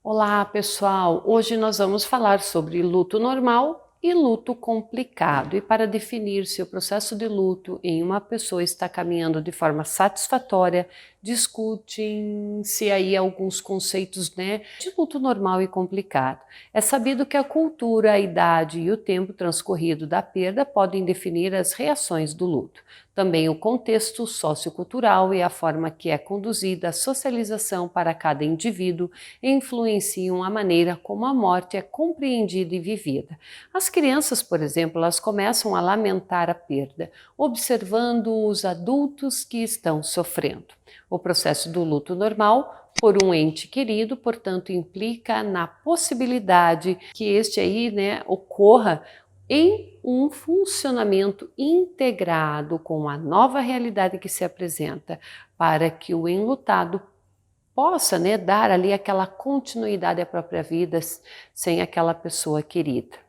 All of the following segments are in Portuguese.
Olá, pessoal! Hoje nós vamos falar sobre luto normal e luto complicado. E para definir se o processo de luto em uma pessoa está caminhando de forma satisfatória, discutem-se aí alguns conceitos, de luto normal e complicado. É sabido que a cultura, a idade e o tempo transcorrido da perda podem definir as reações do luto. Também o contexto sociocultural e a forma que é conduzida a socialização para cada indivíduo influenciam a maneira como a morte é compreendida e vivida. As crianças, por exemplo, elas começam a lamentar a perda, observando os adultos que estão sofrendo. O processo do luto normal por um ente querido, portanto, implica na possibilidade que este aí, ocorra em um funcionamento integrado com a nova realidade que se apresenta, para que o enlutado possa, dar ali aquela continuidade à própria vida sem aquela pessoa querida.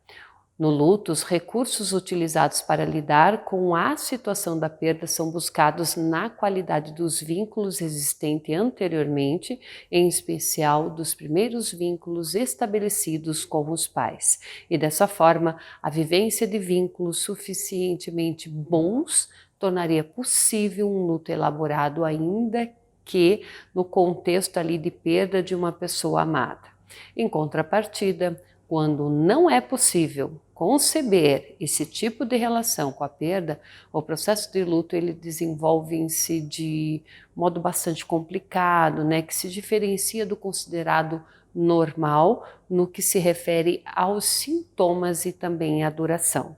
No luto, os recursos utilizados para lidar com a situação da perda são buscados na qualidade dos vínculos existentes anteriormente, em especial dos primeiros vínculos estabelecidos com os pais. E dessa forma, a vivência de vínculos suficientemente bons tornaria possível um luto elaborado, ainda que no contexto ali de perda de uma pessoa amada. Em contrapartida, quando não é possível conceber esse tipo de relação com a perda, o processo de luto ele desenvolve-se de modo bastante complicado, que se diferencia do considerado normal no que se refere aos sintomas e também à duração.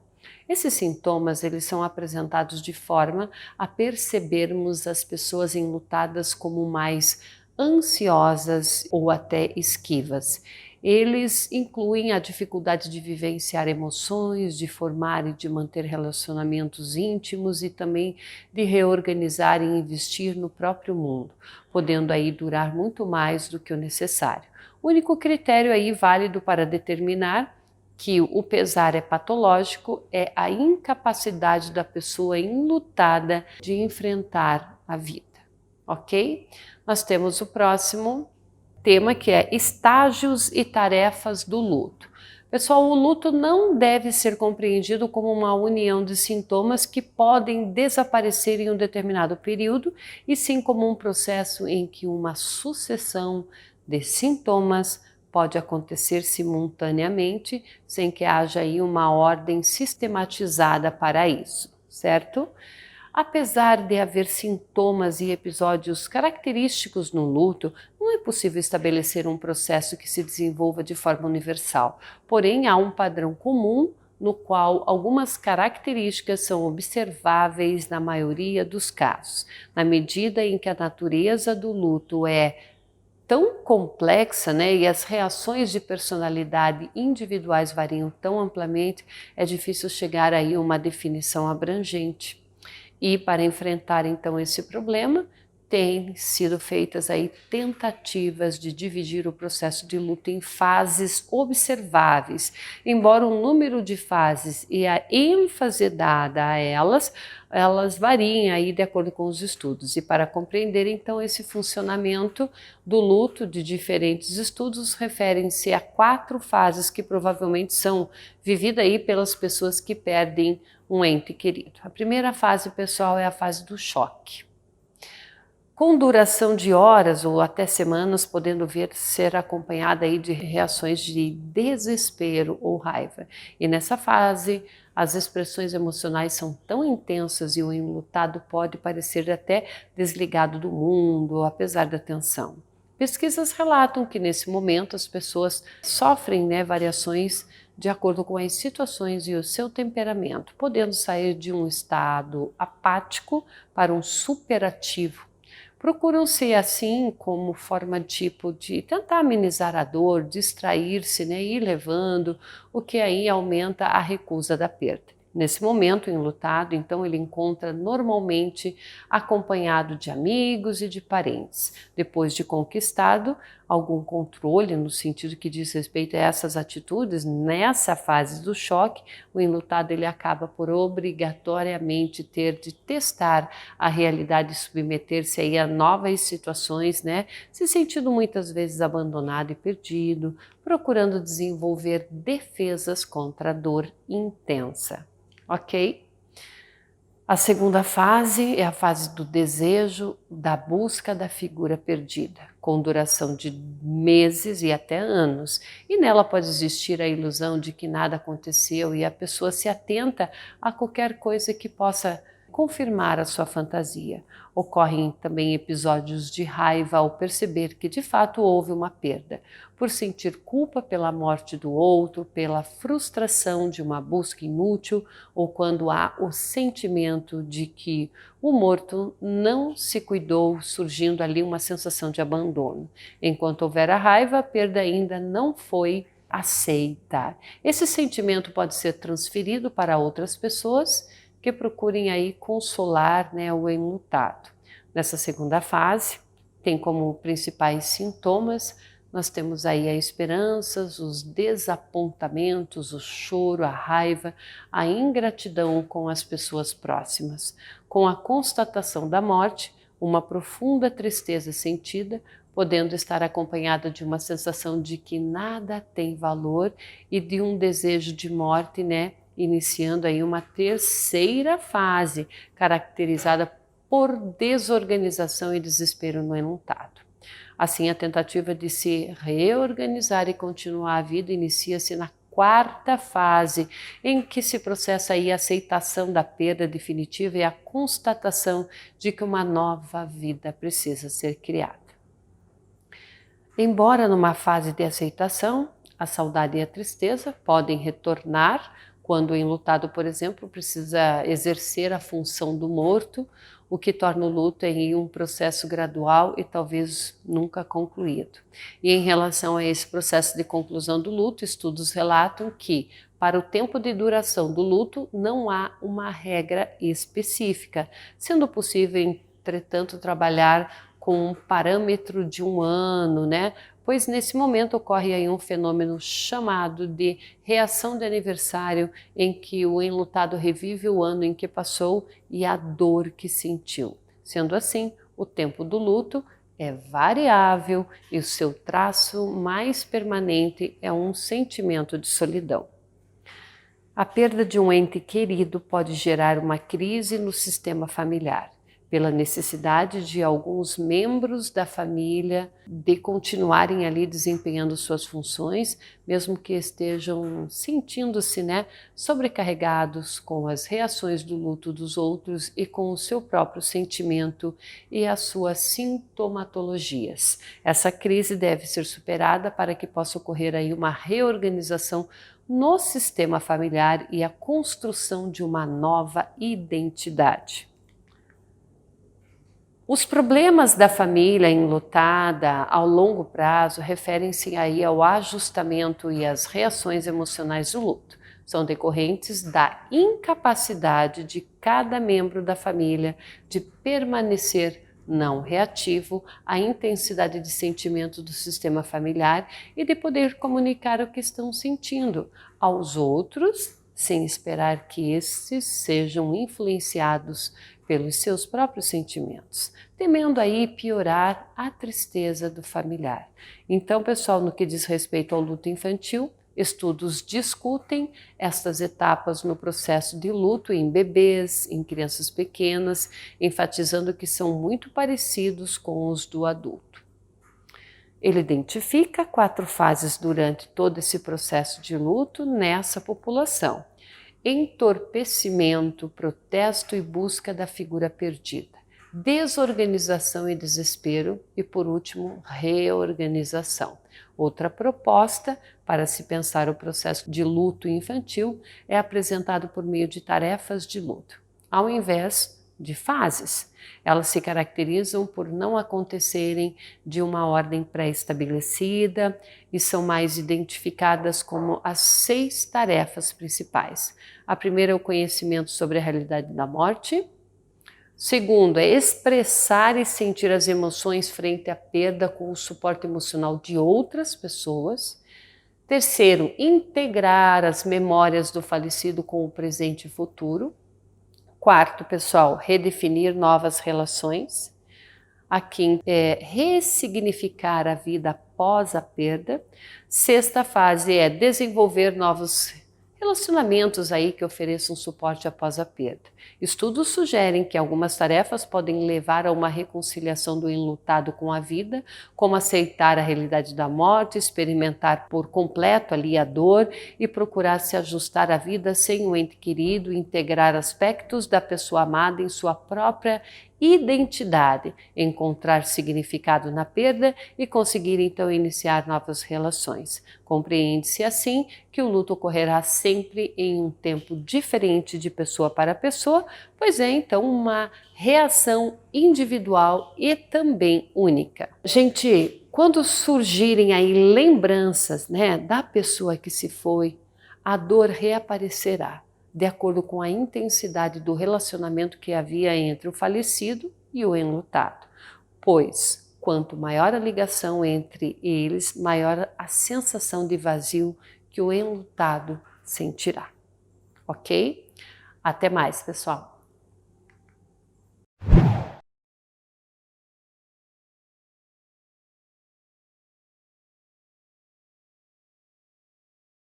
Esses sintomas eles são apresentados de forma a percebermos as pessoas enlutadas como mais ansiosas ou até esquivas. Eles incluem a dificuldade de vivenciar emoções, de formar e de manter relacionamentos íntimos e também de reorganizar e investir no próprio mundo, podendo aí durar muito mais do que o necessário. O único critério aí válido para determinar que o pesar é patológico é a incapacidade da pessoa enlutada de enfrentar a vida, ok? Nós temos o próximo tema que é estágios e tarefas do luto. Pessoal, o luto não deve ser compreendido como uma união de sintomas que podem desaparecer em um determinado período, e sim como um processo em que uma sucessão de sintomas pode acontecer simultaneamente, sem que haja aí uma ordem sistematizada para isso, certo? Apesar de haver sintomas e episódios característicos no luto, não é possível estabelecer um processo que se desenvolva de forma universal. Porém, há um padrão comum no qual algumas características são observáveis na maioria dos casos. Na medida em que a natureza do luto é tão complexa, e as reações de personalidade individuais variam tão amplamente, é difícil chegar aí a uma definição abrangente. E para enfrentar então esse problema, têm sido feitas aí tentativas de dividir o processo de luto em fases observáveis, embora o número de fases e a ênfase dada a elas variem aí de acordo com os estudos. E para compreender então esse funcionamento do luto de diferentes estudos, referem-se a 4 fases que provavelmente são vividas aí pelas pessoas que perdem um ente querido. A primeira fase, pessoal, é a fase do choque, com duração de horas ou até semanas, podendo ser acompanhada aí de reações de desespero ou raiva. E nessa fase, as expressões emocionais são tão intensas e o enlutado pode parecer até desligado do mundo, apesar da tensão. Pesquisas relatam que nesse momento as pessoas sofrem variações de acordo com as situações e o seu temperamento, podendo sair de um estado apático para um superativo. Procuram-se assim como forma tipo de tentar amenizar a dor, distrair-se, e ir levando, o que aí aumenta a recusa da perda. Nesse momento, o enlutado, então, ele encontra normalmente acompanhado de amigos e de parentes. Depois de conquistado algum controle no sentido que diz respeito a essas atitudes, nessa fase do choque, o enlutado ele acaba por obrigatoriamente ter de testar a realidade e submeter-se aí a novas situações, né? Se sentindo muitas vezes abandonado e perdido, procurando desenvolver defesas contra a dor intensa. Ok? A segunda fase é a fase do desejo, da busca da figura perdida, com duração de meses e até anos. E nela pode existir a ilusão de que nada aconteceu e a pessoa se atenta a qualquer coisa que possa confirmar a sua fantasia. Ocorrem também episódios de raiva ao perceber que de fato houve uma perda, por sentir culpa pela morte do outro, pela frustração de uma busca inútil ou quando há o sentimento de que o morto não se cuidou, surgindo ali uma sensação de abandono. Enquanto houver a raiva, a perda ainda não foi aceita. Esse sentimento pode ser transferido para outras pessoas que procurem aí consolar, né, o enlutado. Nessa segunda fase, tem como principais sintomas, nós temos aí as esperanças, os desapontamentos, o choro, a raiva, a ingratidão com as pessoas próximas. Com a constatação da morte, uma profunda tristeza sentida, podendo estar acompanhada de uma sensação de que nada tem valor e de um desejo de morte, né? Iniciando aí uma terceira fase, caracterizada por desorganização e desespero no enlutado. Assim, a tentativa de se reorganizar e continuar a vida inicia-se na quarta fase, em que se processa aí a aceitação da perda definitiva e a constatação de que uma nova vida precisa ser criada. Embora numa fase de aceitação, a saudade e a tristeza podem retornar quando o enlutado, por exemplo, precisa exercer a função do morto, o que torna o luto em um processo gradual e talvez nunca concluído. E em relação a esse processo de conclusão do luto, estudos relatam que, para o tempo de duração do luto, não há uma regra específica, sendo possível, entretanto, trabalhar com um parâmetro de 1 ano, né? Pois nesse momento ocorre aí um fenômeno chamado de reação de aniversário, em que o enlutado revive o ano em que passou e a dor que sentiu. Sendo assim, o tempo do luto é variável e o seu traço mais permanente é um sentimento de solidão. A perda de um ente querido pode gerar uma crise no sistema familiar, pela necessidade de alguns membros da família de continuarem ali desempenhando suas funções, mesmo que estejam sentindo-se, né, sobrecarregados com as reações do luto dos outros e com o seu próprio sentimento e as suas sintomatologias. Essa crise deve ser superada para que possa ocorrer aí uma reorganização no sistema familiar e a construção de uma nova identidade. Os problemas da família enlutada ao longo prazo referem-se aí ao ajustamento e às reações emocionais do luto. São decorrentes da incapacidade de cada membro da família de permanecer não reativo à intensidade de sentimento do sistema familiar e de poder comunicar o que estão sentindo aos outros, sem esperar que estes sejam influenciados pelos seus próprios sentimentos, temendo aí piorar a tristeza do familiar. Então, pessoal, no que diz respeito ao luto infantil, estudos discutem estas etapas no processo de luto em bebês, em crianças pequenas, enfatizando que são muito parecidos com os do adulto. Ele identifica 4 fases durante todo esse processo de luto nessa população: entorpecimento, protesto e busca da figura perdida, desorganização e desespero e, por último, reorganização. Outra proposta para se pensar o processo de luto infantil é apresentado por meio de tarefas de luto. Ao invés de fases. Elas se caracterizam por não acontecerem de uma ordem pré-estabelecida e são mais identificadas como as 6 tarefas principais. A primeira é o conhecimento sobre a realidade da morte. Segundo, é expressar e sentir as emoções frente à perda com o suporte emocional de outras pessoas. Terceiro, integrar as memórias do falecido com o presente e futuro. Quarto, pessoal, redefinir novas relações. A quinta é ressignificar a vida após a perda. Sexta fase é desenvolver novos relacionamentos aí que ofereçam suporte após a perda. Estudos sugerem que algumas tarefas podem levar a uma reconciliação do enlutado com a vida, como aceitar a realidade da morte, experimentar por completo ali a dor e procurar se ajustar à vida sem o ente querido, integrar aspectos da pessoa amada em sua própria identidade, encontrar significado na perda e conseguir então iniciar novas relações. Compreende-se assim que o luto ocorrerá sempre em um tempo diferente de pessoa para pessoa, pois é então uma reação individual e também única. Gente, quando surgirem aí lembranças, da pessoa que se foi, a dor reaparecerá de acordo com a intensidade do relacionamento que havia entre o falecido e o enlutado, pois quanto maior a ligação entre eles, maior a sensação de vazio que o enlutado sentirá. Ok? Até mais, pessoal!